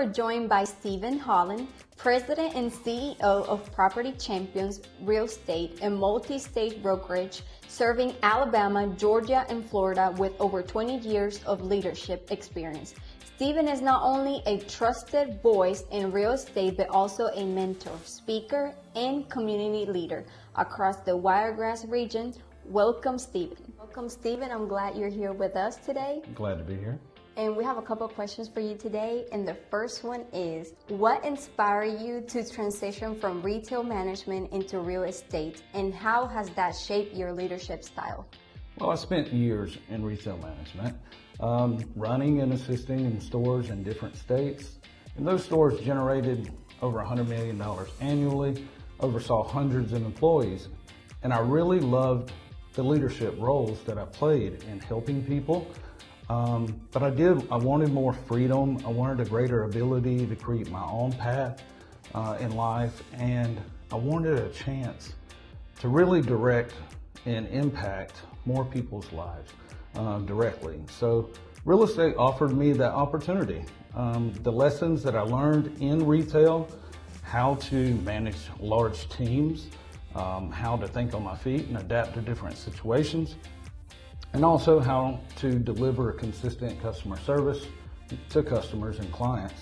we're joined by Stephen Holland, President and CEO of Property Champions Real Estate, a multi-state brokerage serving Alabama, Georgia, and Florida with over 20 years of leadership experience. Stephen is not only a trusted voice in real estate, but also a mentor, speaker, and community leader across the Wiregrass region. Welcome, Stephen. Welcome, Stephen. I'm glad you're here with us today. Glad to be here. And we have a couple of questions for you today. And the first one is, what inspired you to transition from retail management into real estate, and how has that shaped your leadership style? Well, I spent years in retail management, running and assisting in stores in different states. And those stores generated over $100 million annually, oversaw hundreds of employees. And I really loved the leadership roles that I played in helping people. But I wanted more freedom. I wanted a greater ability to create my own path in life. And I wanted a chance to really direct and impact more people's lives directly. So real estate offered me that opportunity. The lessons that I learned in retail, how to manage large teams, how to think on my feet and adapt to different situations, and also how to deliver consistent customer service to customers and clients.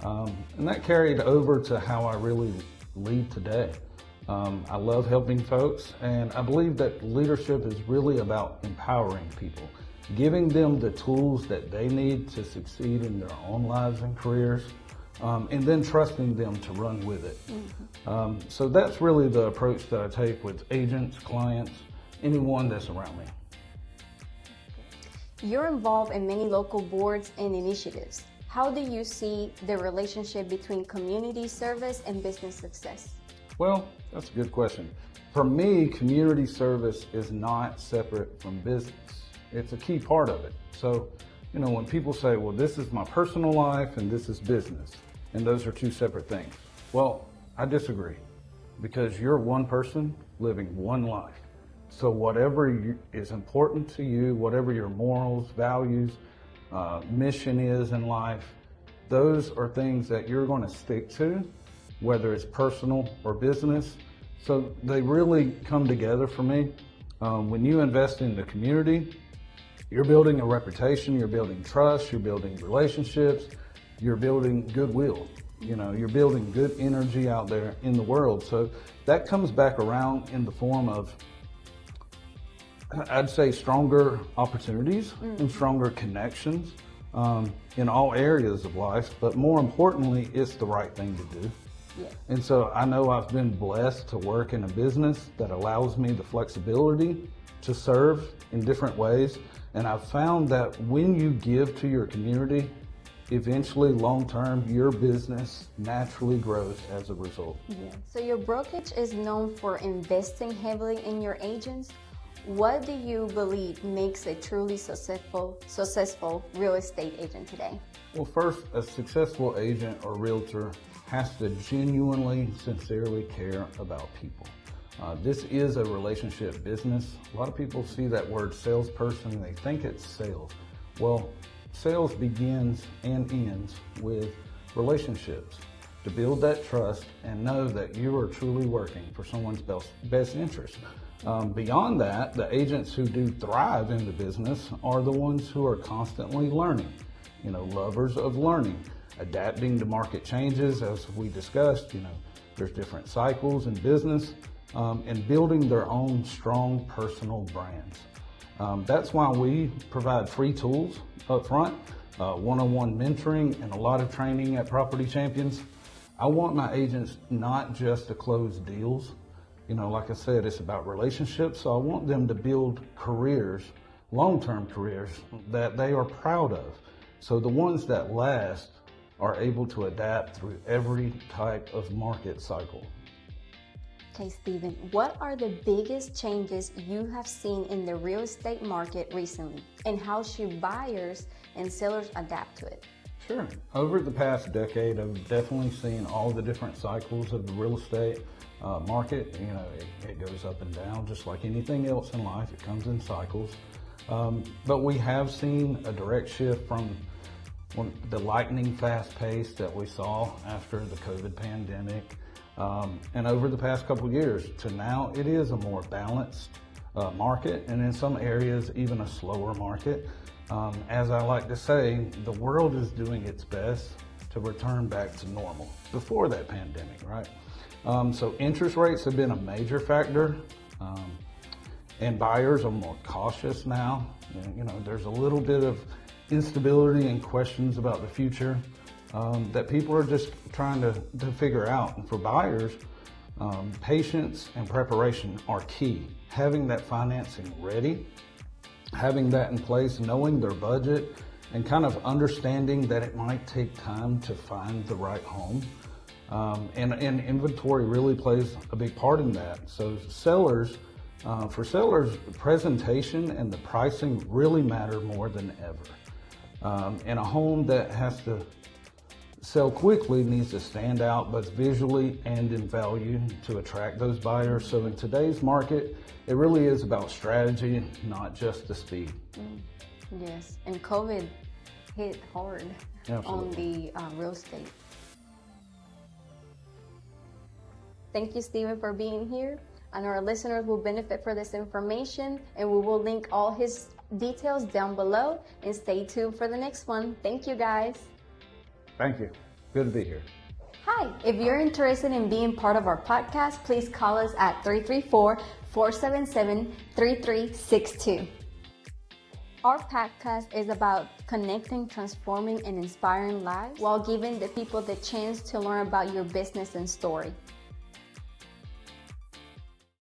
And that carried over to how I really lead today. I love helping folks, and I believe that leadership is really about empowering people, giving them the tools that they need to succeed in their own lives and careers, and then trusting them to run with it. Mm-hmm. So that's really the approach that I take with agents, clients, anyone that's around me. You're involved in many local boards and initiatives. How do you see the relationship between community service and business success? Well, that's a good question. For me, community service is not separate from business. It's a key part of it. So, when people say, well, this is my personal life and this is business, and those are two separate things. Well, I disagree, because you're one person living one life. So whatever is important to you, whatever your morals, values, mission is in life, those are things that you're going to stick to, whether it's personal or business. So they really come together for me. When you invest in the community, you're building a reputation, you're building trust, you're building relationships, you're building goodwill. You're building good energy out there in the world. So that comes back around in the form of, I'd say, stronger opportunities and stronger connections in all areas of life. But more importantly, it's the right thing to do. Yeah. And so I know I've been blessed to work in a business that allows me the flexibility to serve in different ways. And I've found that when you give to your community, eventually, long-term, your business naturally grows as a result. Yeah. So your brokerage is known for investing heavily in your agents. What do you believe makes a truly successful real estate agent today? Well, first, a successful agent or realtor has to genuinely, sincerely care about people. This is a relationship business. A lot of people see that word salesperson and they think it's sales. Well, sales begins and ends with relationships. To build that trust and know that you are truly working for someone's best interest. Beyond that, the agents who do thrive in the business are the ones who are constantly learning, lovers of learning, adapting to market changes, as we discussed. There's different cycles in business, and building their own strong personal brands. That's why we provide free tools up front, one-on-one mentoring, and a lot of training at Property Champions. I want my agents not just to close deals. Like I said, it's about relationships. So I want them to build careers, long-term careers that they are proud of. So the ones that last are able to adapt through every type of market cycle. Okay, Stephen, what are the biggest changes you have seen in the real estate market recently, and how should buyers and sellers adapt to it? Sure. Over the past decade, I've definitely seen all the different cycles of the real estate market. It goes up and down just like anything else in life. It comes in cycles. But we have seen a direct shift from the lightning fast pace that we saw after the COVID pandemic, and over the past couple of years to now, it is a more balanced market, and in some areas, even a slower market. As I like to say, the world is doing its best to return back to normal before that pandemic, right? So interest rates have been a major factor, and buyers are more cautious now. You know, there's a little bit of instability and questions about the future that people are just trying to figure out. And for buyers, patience and preparation are key. Having that financing ready, having that in place, knowing their budget, and kind of understanding that it might take time to find the right home. And inventory really plays a big part in that. So for sellers, presentation and the pricing really matter more than ever. And a home that has to sell quickly needs to stand out both visually and in value to attract those buyers. So in today's market, it really is about strategy, not just the speed. Yes, and COVID hit hard on the real estate. Thank you, Stephen, for being here. And our listeners will benefit from this information, and we will link all his details down below. And stay tuned for the next one. Thank you, guys. Thank you. Good to be here. Hi, if you're interested in being part of our podcast, please call us at 334-477-3362. Our podcast is about connecting, transforming, and inspiring lives while giving the people the chance to learn about your business and story.